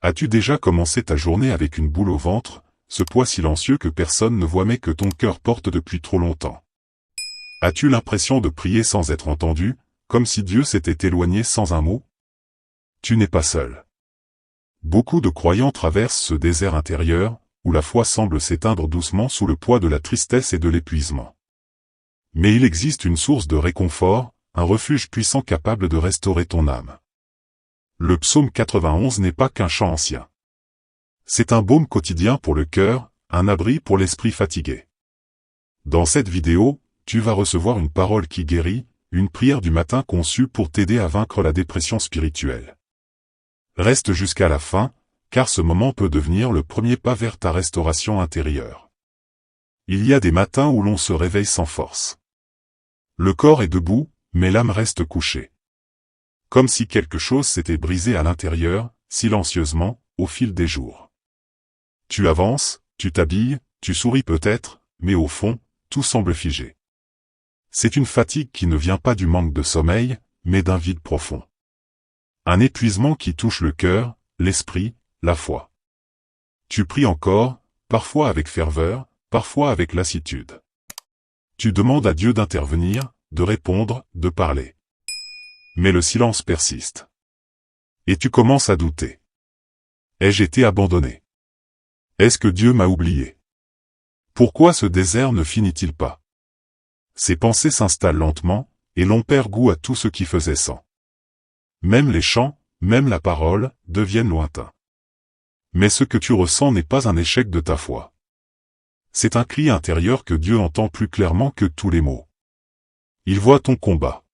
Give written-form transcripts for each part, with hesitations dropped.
As-tu déjà commencé ta journée avec une boule au ventre, ce poids silencieux que personne ne voit mais que ton cœur porte depuis trop longtemps? As-tu l'impression de prier sans être entendu, comme si Dieu s'était éloigné sans un mot? Tu n'es pas seul. Beaucoup de croyants traversent ce désert intérieur, où la foi semble s'éteindre doucement sous le poids de la tristesse et de l'épuisement. Mais il existe une source de réconfort, un refuge puissant capable de restaurer ton âme. Le psaume 91 n'est pas qu'un chant ancien. C'est un baume quotidien pour le cœur, un abri pour l'esprit fatigué. Dans cette vidéo, tu vas recevoir une parole qui guérit, une prière du matin conçue pour t'aider à vaincre la dépression spirituelle. Reste jusqu'à la fin, car ce moment peut devenir le premier pas vers ta restauration intérieure. Il y a des matins où l'on se réveille sans force. Le corps est debout, mais l'âme reste couchée. Comme si quelque chose s'était brisé à l'intérieur, silencieusement, au fil des jours. Tu avances, tu t'habilles, tu souris peut-être, mais au fond, tout semble figé. C'est une fatigue qui ne vient pas du manque de sommeil, mais d'un vide profond. Un épuisement qui touche le cœur, l'esprit, la foi. Tu pries encore, parfois avec ferveur, parfois avec lassitude. Tu demandes à Dieu d'intervenir, de répondre, de parler. Mais le silence persiste. Et tu commences à douter. Ai-je été abandonné? Est-ce que Dieu m'a oublié? Pourquoi ce désert ne finit-il pas? Ces pensées s'installent lentement, et l'on perd goût à tout ce qui faisait sens. Même les chants, même la parole, deviennent lointains. Mais ce que tu ressens n'est pas un échec de ta foi. C'est un cri intérieur que Dieu entend plus clairement que tous les mots. Il voit ton combat.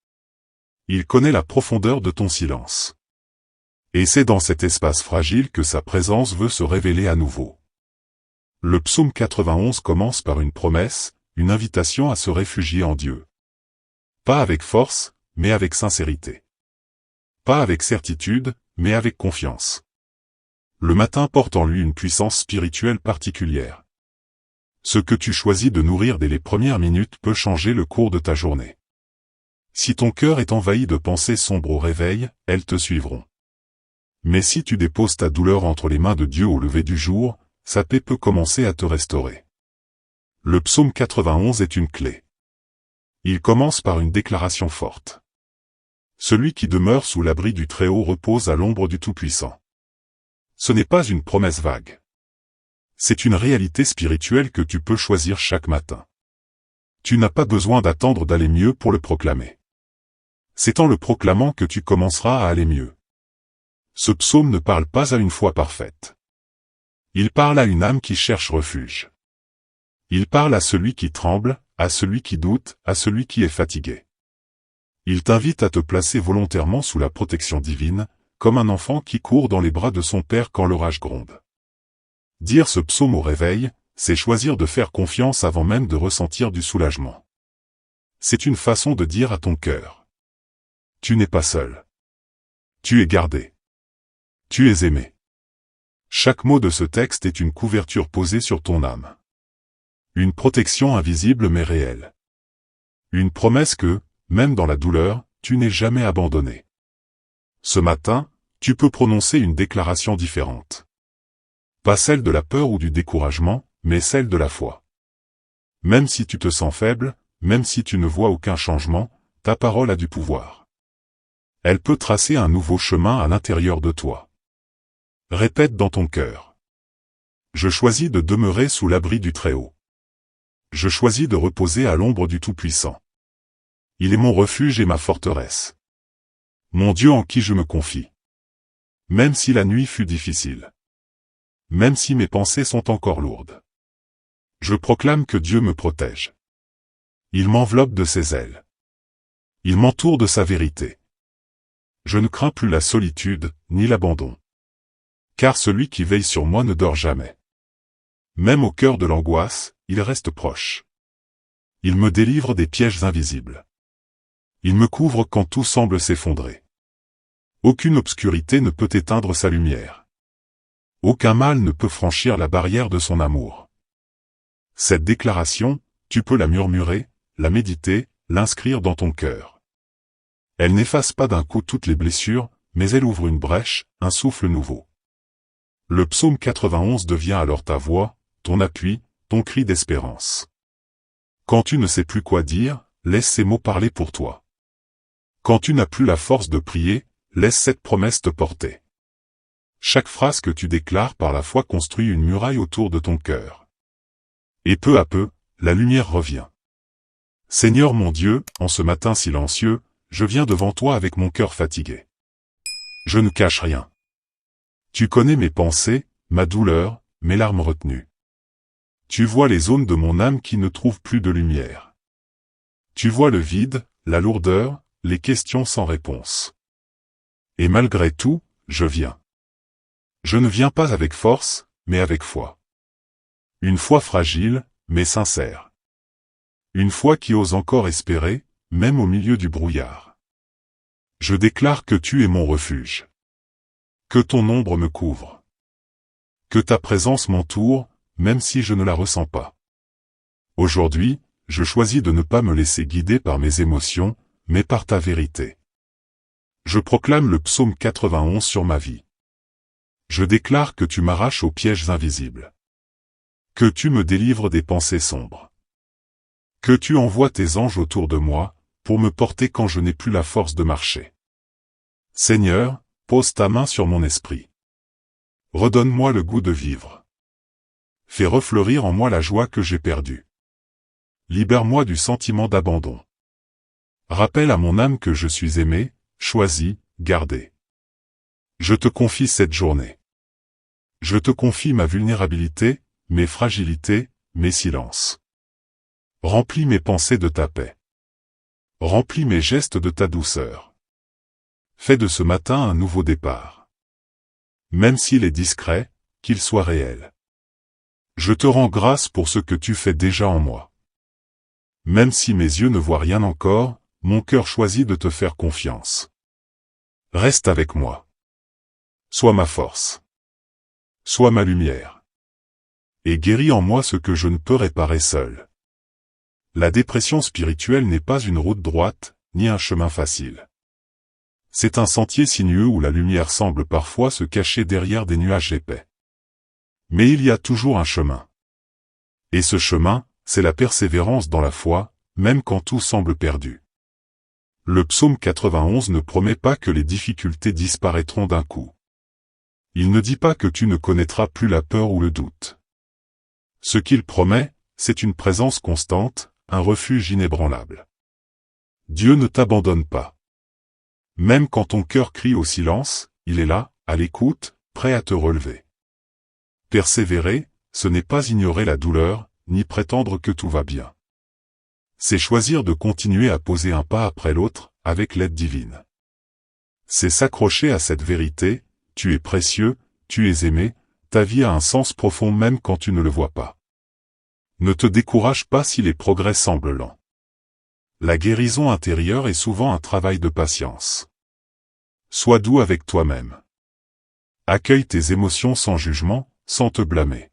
Il connaît la profondeur de ton silence. Et c'est dans cet espace fragile que sa présence veut se révéler à nouveau. Le psaume 91 commence par une promesse, une invitation à se réfugier en Dieu. Pas avec force, mais avec sincérité. Pas avec certitude, mais avec confiance. Le matin porte en lui une puissance spirituelle particulière. Ce que tu choisis de nourrir dès les premières minutes peut changer le cours de ta journée. Si ton cœur est envahi de pensées sombres au réveil, elles te suivront. Mais si tu déposes ta douleur entre les mains de Dieu au lever du jour, sa paix peut commencer à te restaurer. Le psaume 91 est une clé. Il commence par une déclaration forte. Celui qui demeure sous l'abri du Très-Haut repose à l'ombre du Tout-Puissant. Ce n'est pas une promesse vague. C'est une réalité spirituelle que tu peux choisir chaque matin. Tu n'as pas besoin d'attendre d'aller mieux pour le proclamer. C'est en le proclamant que tu commenceras à aller mieux. Ce psaume ne parle pas à une foi parfaite. Il parle à une âme qui cherche refuge. Il parle à celui qui tremble, à celui qui doute, à celui qui est fatigué. Il t'invite à te placer volontairement sous la protection divine, comme un enfant qui court dans les bras de son père quand l'orage gronde. Dire ce psaume au réveil, c'est choisir de faire confiance avant même de ressentir du soulagement. C'est une façon de dire à ton cœur: tu n'es pas seul. Tu es gardé. Tu es aimé. Chaque mot de ce texte est une couverture posée sur ton âme. Une protection invisible mais réelle. Une promesse que, même dans la douleur, tu n'es jamais abandonné. Ce matin, tu peux prononcer une déclaration différente. Pas celle de la peur ou du découragement, mais celle de la foi. Même si tu te sens faible, même si tu ne vois aucun changement, ta parole a du pouvoir. Elle peut tracer un nouveau chemin à l'intérieur de toi. Répète dans ton cœur. Je choisis de demeurer sous l'abri du Très-Haut. Je choisis de reposer à l'ombre du Tout-Puissant. Il est mon refuge et ma forteresse. Mon Dieu en qui je me confie. Même si la nuit fut difficile. Même si mes pensées sont encore lourdes. Je proclame que Dieu me protège. Il m'enveloppe de ses ailes. Il m'entoure de sa vérité. Je ne crains plus la solitude, ni l'abandon. Car celui qui veille sur moi ne dort jamais. Même au cœur de l'angoisse, il reste proche. Il me délivre des pièges invisibles. Il me couvre quand tout semble s'effondrer. Aucune obscurité ne peut éteindre sa lumière. Aucun mal ne peut franchir la barrière de son amour. Cette déclaration, tu peux la murmurer, la méditer, l'inscrire dans ton cœur. Elle n'efface pas d'un coup toutes les blessures, mais elle ouvre une brèche, un souffle nouveau. Le psaume 91 devient alors ta voix, ton appui, ton cri d'espérance. Quand tu ne sais plus quoi dire, laisse ces mots parler pour toi. Quand tu n'as plus la force de prier, laisse cette promesse te porter. Chaque phrase que tu déclares par la foi construit une muraille autour de ton cœur. Et peu à peu, la lumière revient. Seigneur mon Dieu, en ce matin silencieux, je viens devant toi avec mon cœur fatigué. Je ne cache rien. Tu connais mes pensées, ma douleur, mes larmes retenues. Tu vois les zones de mon âme qui ne trouvent plus de lumière. Tu vois le vide, la lourdeur, les questions sans réponse. Et malgré tout, je viens. Je ne viens pas avec force, mais avec foi. Une foi fragile, mais sincère. Une foi qui ose encore espérer, même au milieu du brouillard. Je déclare que tu es mon refuge. Que ton ombre me couvre. Que ta présence m'entoure, même si je ne la ressens pas. Aujourd'hui, je choisis de ne pas me laisser guider par mes émotions, mais par ta vérité. Je proclame le psaume 91 sur ma vie. Je déclare que tu m'arraches aux pièges invisibles. Que tu me délivres des pensées sombres. Que tu envoies tes anges autour de moi, pour me porter quand je n'ai plus la force de marcher. Seigneur, pose ta main sur mon esprit. Redonne-moi le goût de vivre. Fais refleurir en moi la joie que j'ai perdue. Libère-moi du sentiment d'abandon. Rappelle à mon âme que je suis aimé, choisi, gardé. Je te confie cette journée. Je te confie ma vulnérabilité, mes fragilités, mes silences. Remplis mes pensées de ta paix. Remplis mes gestes de ta douceur. Fais de ce matin un nouveau départ. Même s'il est discret, qu'il soit réel. Je te rends grâce pour ce que tu fais déjà en moi. Même si mes yeux ne voient rien encore, mon cœur choisit de te faire confiance. Reste avec moi. Sois ma force. Sois ma lumière. Et guéris en moi ce que je ne peux réparer seul. La dépression spirituelle n'est pas une route droite, ni un chemin facile. C'est un sentier sinueux où la lumière semble parfois se cacher derrière des nuages épais. Mais il y a toujours un chemin. Et ce chemin, c'est la persévérance dans la foi, même quand tout semble perdu. Le psaume 91 ne promet pas que les difficultés disparaîtront d'un coup. Il ne dit pas que tu ne connaîtras plus la peur ou le doute. Ce qu'il promet, c'est une présence constante, un refuge inébranlable. Dieu ne t'abandonne pas. Même quand ton cœur crie au silence, il est là, à l'écoute, prêt à te relever. Persévérer, ce n'est pas ignorer la douleur, ni prétendre que tout va bien. C'est choisir de continuer à poser un pas après l'autre, avec l'aide divine. C'est s'accrocher à cette vérité, tu es précieux, tu es aimé, ta vie a un sens profond même quand tu ne le vois pas. Ne te décourage pas si les progrès semblent lents. La guérison intérieure est souvent un travail de patience. Sois doux avec toi-même. Accueille tes émotions sans jugement, sans te blâmer.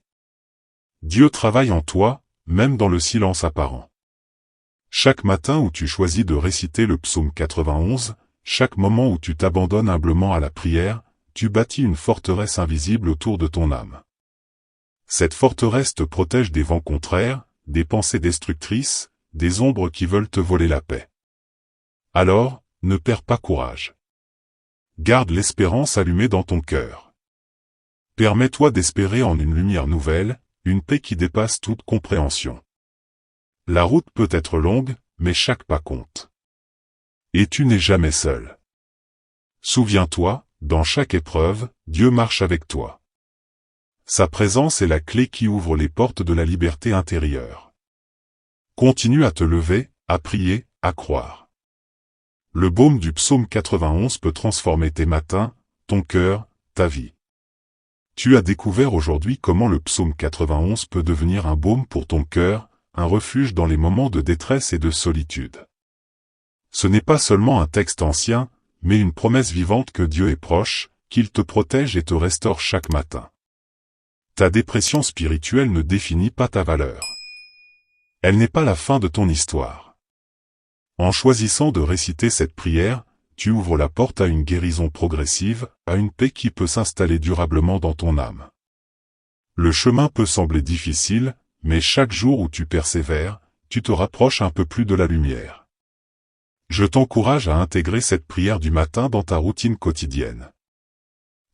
Dieu travaille en toi, même dans le silence apparent. Chaque matin où tu choisis de réciter le psaume 91, chaque moment où tu t'abandonnes humblement à la prière, tu bâtis une forteresse invisible autour de ton âme. Cette forteresse te protège des vents contraires, des pensées destructrices, des ombres qui veulent te voler la paix. Alors, ne perds pas courage. Garde l'espérance allumée dans ton cœur. Permets-toi d'espérer en une lumière nouvelle, une paix qui dépasse toute compréhension. La route peut être longue, mais chaque pas compte. Et tu n'es jamais seul. Souviens-toi, dans chaque épreuve, Dieu marche avec toi. Sa présence est la clé qui ouvre les portes de la liberté intérieure. Continue à te lever, à prier, à croire. Le baume du psaume 91 peut transformer tes matins, ton cœur, ta vie. Tu as découvert aujourd'hui comment le psaume 91 peut devenir un baume pour ton cœur, un refuge dans les moments de détresse et de solitude. Ce n'est pas seulement un texte ancien, mais une promesse vivante que Dieu est proche, qu'il te protège et te restaure chaque matin. Ta dépression spirituelle ne définit pas ta valeur. Elle n'est pas la fin de ton histoire. En choisissant de réciter cette prière, tu ouvres la porte à une guérison progressive, à une paix qui peut s'installer durablement dans ton âme. Le chemin peut sembler difficile, mais chaque jour où tu persévères, tu te rapproches un peu plus de la lumière. Je t'encourage à intégrer cette prière du matin dans ta routine quotidienne.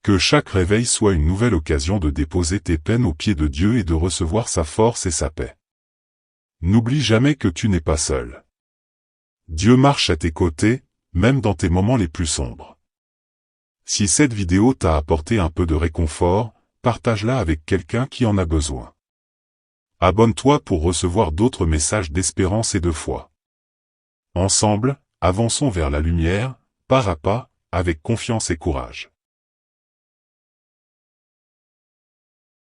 Que chaque réveil soit une nouvelle occasion de déposer tes peines aux pieds de Dieu et de recevoir sa force et sa paix. N'oublie jamais que tu n'es pas seul. Dieu marche à tes côtés, même dans tes moments les plus sombres. Si cette vidéo t'a apporté un peu de réconfort, partage-la avec quelqu'un qui en a besoin. Abonne-toi pour recevoir d'autres messages d'espérance et de foi. Ensemble, avançons vers la lumière, pas à pas, avec confiance et courage.